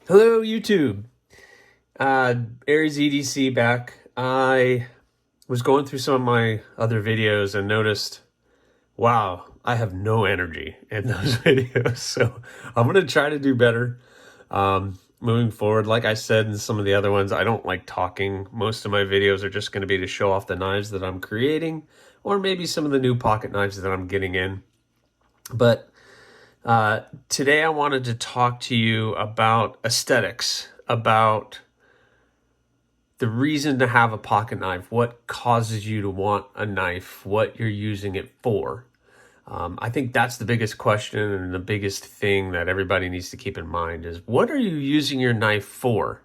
Hello, YouTube. Aries EDC back. I was going through some of my other videos and noticed, wow, I have no energy in those videos. So I'm going to try to do better moving forward. Like I said in some of the other ones, I don't like talking. Most of my videos are just going to be to show off the knives that I'm creating, or maybe some of the new pocket knives that I'm getting in. But today I wanted to talk to you about aesthetics, about the reason to have a pocket knife, what causes you to want a knife, what you're using it for. I think that's the biggest question and the biggest thing that everybody needs to keep in mind is, what are you using your knife for?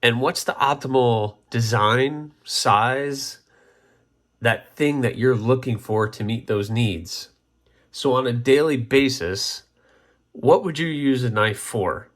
And what's the optimal design, size, that thing that you're looking for to meet those needs? So on a daily basis, what would you use a knife for?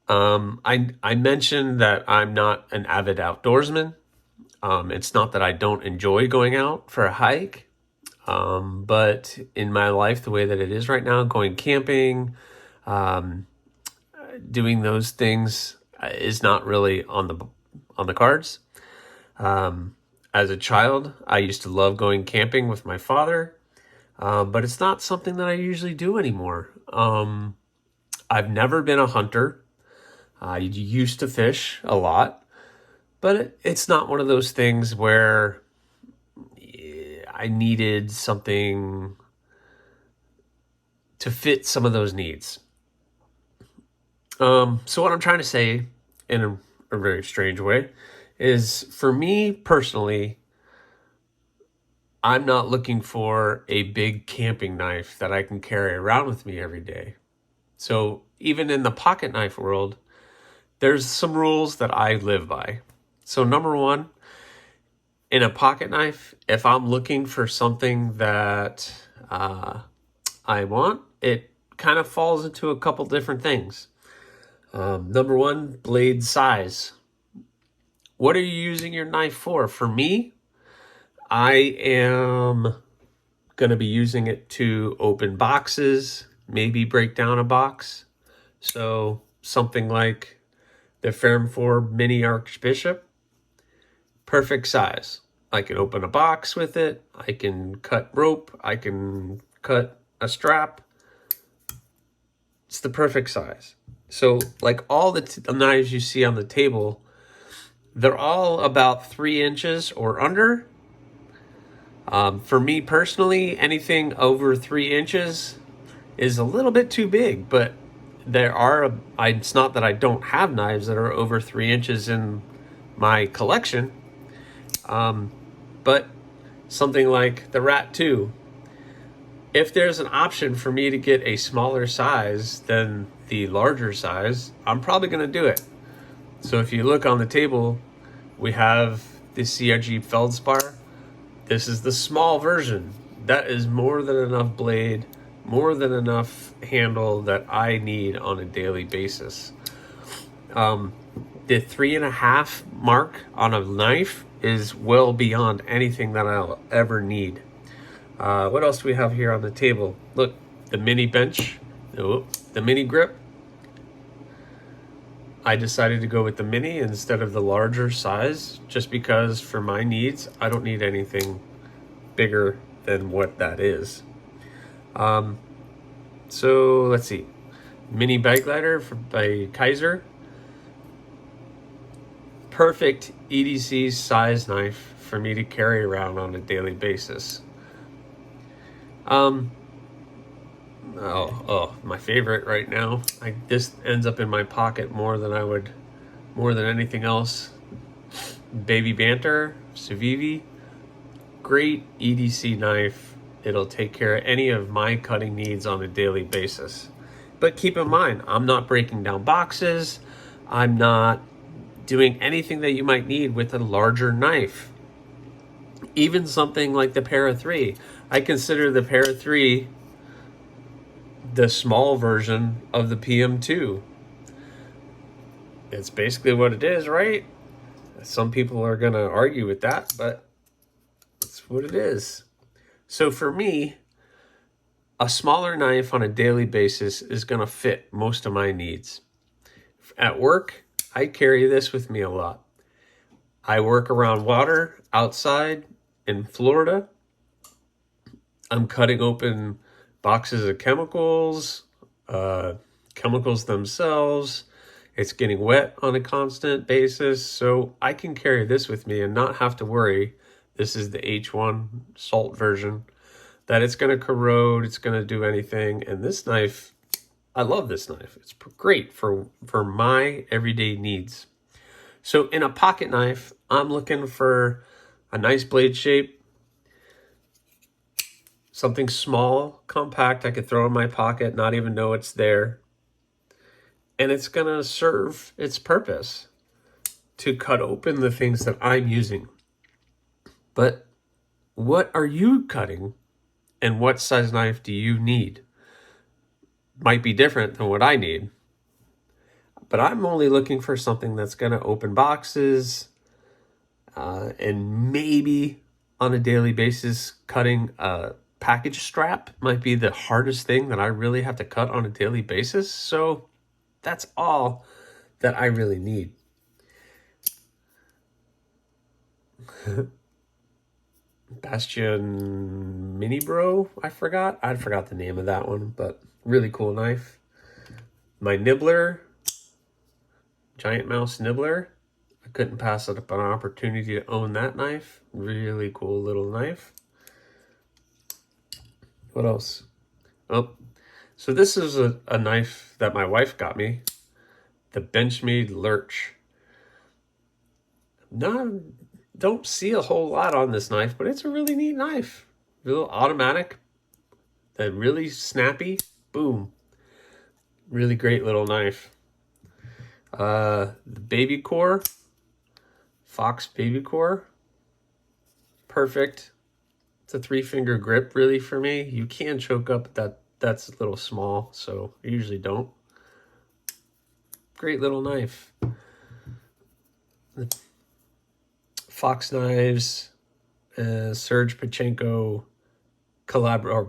I mentioned that I'm not an avid outdoorsman. It's not that I don't enjoy going out for a hike, but in my life, the way that it is right now, going camping, doing those things is not really on the cards. As a child, I used to love going camping with my father, but it's not something that I usually do anymore. I've never been a hunter. I used to fish a lot, but it's not one of those things where I needed something to fit some of those needs. So what I'm trying to say in a very strange way is, for me personally, I'm not looking for a big camping knife that I can carry around with me every day. So even in the pocket knife world, there's some rules that I live by. So number one, in a pocket knife, if I'm looking for something that I want, it kind of falls into a couple different things. Number one, blade size. What are you using your knife for? For me, I am going to be using it to open boxes, maybe break down a box. So something like the Ferrum 4 Mini Archbishop, perfect size. I can open a box with it. I can cut rope. I can cut a strap. It's the perfect size. So like all the knives you see on the table, they're all about 3 inches or under. For me personally, anything over 3 inches is a little bit too big, but it's not that I don't have knives that are over 3 inches in my collection. But something like the Rat 2, if there's an option for me to get a smaller size than the larger size, I'm probably going to do it. So if you look on the table, we have the CRG Feldspar. This is the small version. That is more than enough blade, more than enough handle that I need on a daily basis. The 3.5 mark on a knife is well beyond anything that I'll ever need. What else do we have here on the table? Look, the mini bench, the mini grip. I decided to go with the mini instead of the larger size, just because for my needs, I don't need anything bigger than what that is. So let's see. Mini bike glider by Kaiser. Perfect EDC size knife for me to carry around on a daily basis. My favorite right now. This ends up in my pocket more than anything else. Baby Banter, Civivi. Great EDC knife. It'll take care of any of my cutting needs on a daily basis. But keep in mind, I'm not breaking down boxes. I'm not doing anything that you might need with a larger knife. Even something like the Para 3. I consider the Para 3 the small version of the PM2. It's basically what it is, right? Some people are going to argue with that, but it's what it is. So for me, a smaller knife on a daily basis is going to fit most of my needs. At work, I carry this with me a lot. I work around water outside in Florida. I'm cutting open boxes of chemicals, chemicals themselves. It's getting wet on a constant basis, so I can carry this with me and not have to worry. This is the H1 salt version, that it's going to corrode, it's going to do anything. And this knife, I love this knife. It's great for my everyday needs. So in a pocket knife, I'm looking for a nice blade shape, something small, compact, I could throw in my pocket, not even know it's there. And it's going to serve its purpose to cut open the things that I'm using. But what are you cutting, and what size knife do you need? Might be different than what I need. But I'm only looking for something that's going to open boxes, and maybe on a daily basis, cutting a package strap might be the hardest thing that I really have to cut on a daily basis. So that's all that I really need. Bastion Mini Bro, I forgot the name of that one, but really cool knife. My nibbler, Giant Mouse nibbler. I couldn't pass up an opportunity to own that knife. Really cool little knife. What else? Oh, so this is a knife that my wife got me. The Benchmade Lurch. Don't see a whole lot on this knife, but it's a really neat knife. A little automatic. That really snappy. Boom. Really great little knife. The Baby Core. Fox Baby Core. Perfect. It's a 3-finger grip really for me. You can choke up, but that's a little small, so I usually don't. Great little knife. Fox knives, Serge Pachenko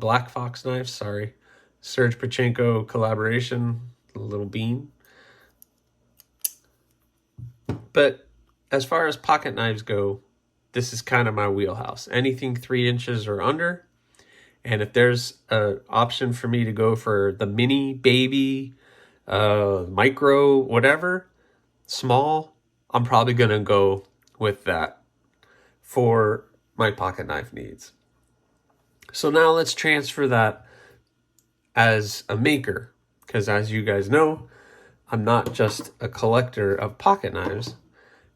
Black Fox knives, sorry. Serge Pachenko collaboration, little bean. But as far as pocket knives go, this is kind of my wheelhouse. Anything 3 inches or under. And if there's an option for me to go for the mini, baby, micro, whatever, small, I'm probably going to go with that for my pocket knife needs. So now let's transfer that as a maker, because as you guys know, I'm not just a collector of pocket knives,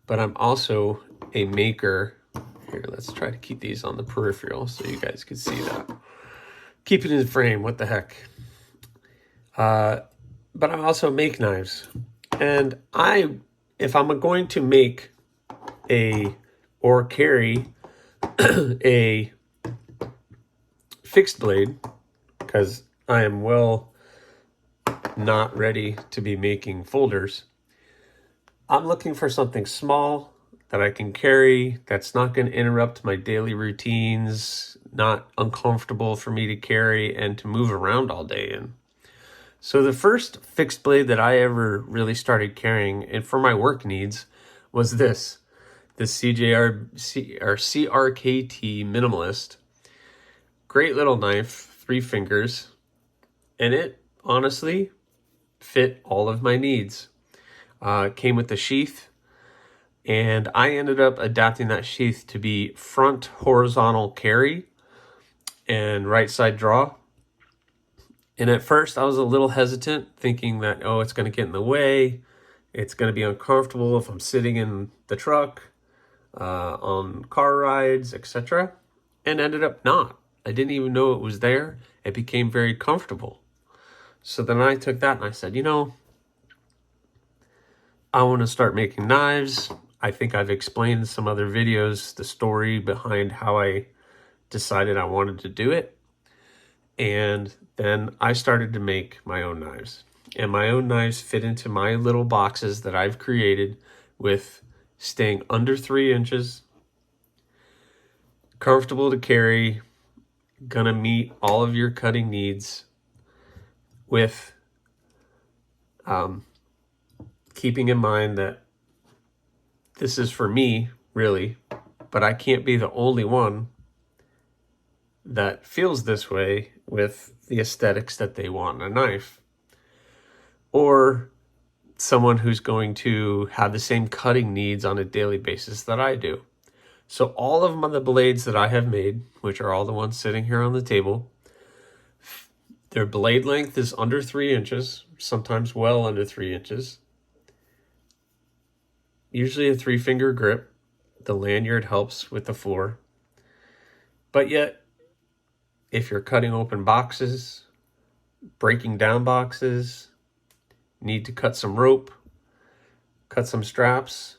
but I'm also a maker. Here, let's try to keep these on the peripheral so you guys can see that. Keep it in frame, what the heck. But I also make knives. And if I'm going to make or carry a fixed blade, because I am not ready to be making folders, I'm looking for something small that I can carry, that's not going to interrupt my daily routines, not uncomfortable for me to carry and to move around all day in. So the first fixed blade that I ever really started carrying, and for my work needs, was the CRKT Minimalist. Great little knife, 3 fingers, and it honestly fit all of my needs. Came with the sheath, and I ended up adapting that sheath to be front horizontal carry and right side draw. And at first I was a little hesitant, thinking that, oh, it's going to get in the way. It's going to be uncomfortable if I'm sitting in the truck, on car rides, etc. And ended up not. I didn't even know it was there. It became very comfortable. So then I took that and I said, I want to start making knives. I think I've explained in some other videos the story behind how I decided I wanted to do it. And then I started to make my own knives. And my own knives fit into my little boxes that I've created, with staying under 3 inches, comfortable to carry, gonna meet all of your cutting needs with keeping in mind that this is for me, really, but I can't be the only one that feels this way with the aesthetics that they want in a knife, or someone who's going to have the same cutting needs on a daily basis that I do. So all of the blades that I have made, which are all the ones sitting here on the table, their blade length is under 3 inches, sometimes well under 3 inches. Usually a 3-finger grip. The lanyard helps with the floor. But yet, if you're cutting open boxes, breaking down boxes, need to cut some rope, cut some straps,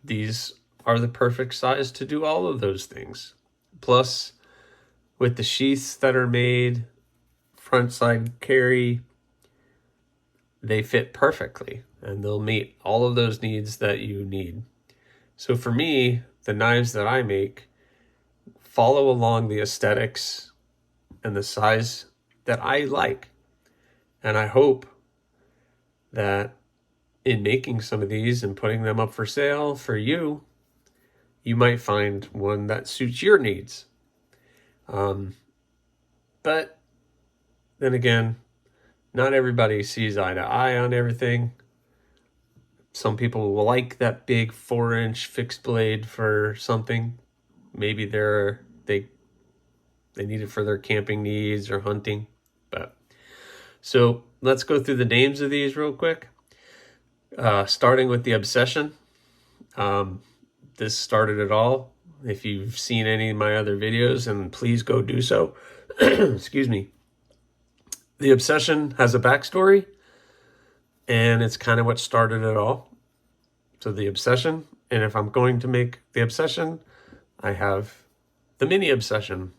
these are the perfect size to do all of those things. Plus, with the sheaths that are made, front side carry, they fit perfectly and they'll meet all of those needs that you need. So for me, the knives that I make follow along the aesthetics and the size that I like. And I hope that in making some of these and putting them up for sale for you, you might find one that suits your needs. But then again, not everybody sees eye to eye on everything. Some people will like that big 4-inch fixed blade for something. Maybe they need it for their camping needs or hunting. But so let's go through the names of these real quick. Starting with the Obsession. This started it all. If you've seen any of my other videos, and please go do so. Excuse me. The Obsession has a backstory, and it's kind of what started it all. So the Obsession, and if I'm going to make the Obsession, I have the Mini Obsession,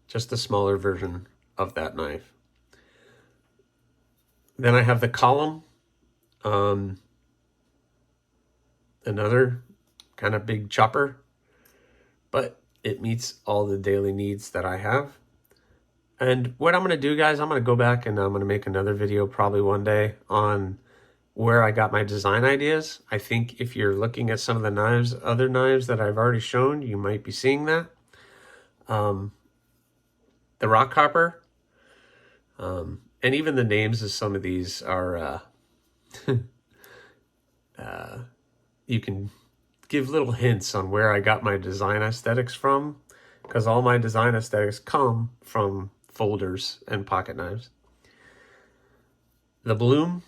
just a smaller version of that knife. Then I have the Column, another kind of big chopper, but it meets all the daily needs that I have. And what I'm going to do, guys, I'm going to go back and I'm going to make another video probably one day on where I got my design ideas. I think if you're looking at some of the knives, other knives that I've already shown, you might be seeing that. The rock hopper, and even the names of some of these are, you can give little hints on where I got my design aesthetics from, because all my design aesthetics come from folders and pocket knives. The Bloom,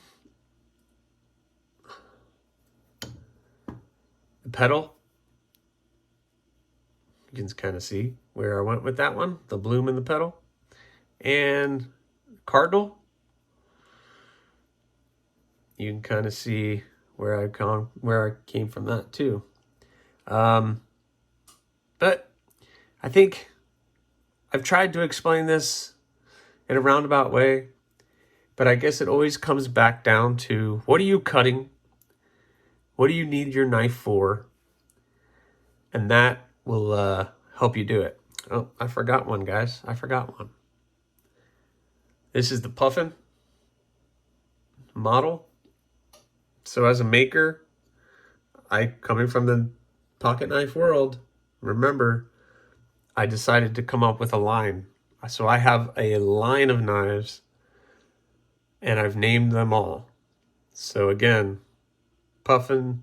the Pedal, you can kind of see where I went with that one, the Bloom and the Pedal. And Cardinal, you can kind of see where I came from that too. But I think I've tried to explain this in a roundabout way, but I guess it always comes back down to, what are you cutting? What do you need your knife for? And that will help you do it. Oh, I forgot one, guys. I forgot one. This is the Puffin model. So as a maker, coming from the pocket knife world, remember, I decided to come up with a line. So I have a line of knives, and I've named them all. So again, Puffin,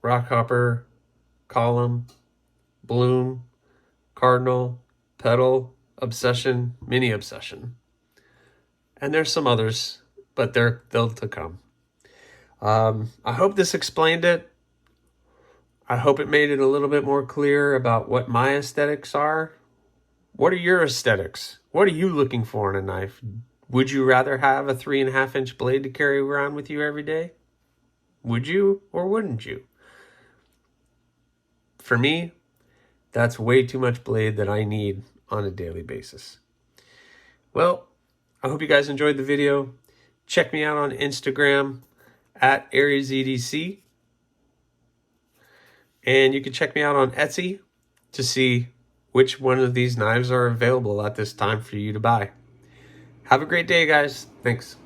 Rockhopper, Column, Bloom, Cardinal, Pedal, Obsession, Mini Obsession. And there's some others, but they'll to come. I hope this explained it. I hope it made it a little bit more clear about what my aesthetics are. What are your aesthetics? What are you looking for in a knife? Would you rather have a 3.5-inch blade to carry around with you every day? Would you or wouldn't you? For me, that's way too much blade that I need on a daily basis. Well, I hope you guys enjoyed the video. Check me out on Instagram at AriesEDC. And you can check me out on Etsy to see which one of these knives are available at this time for you to buy. Have a great day, guys. Thanks.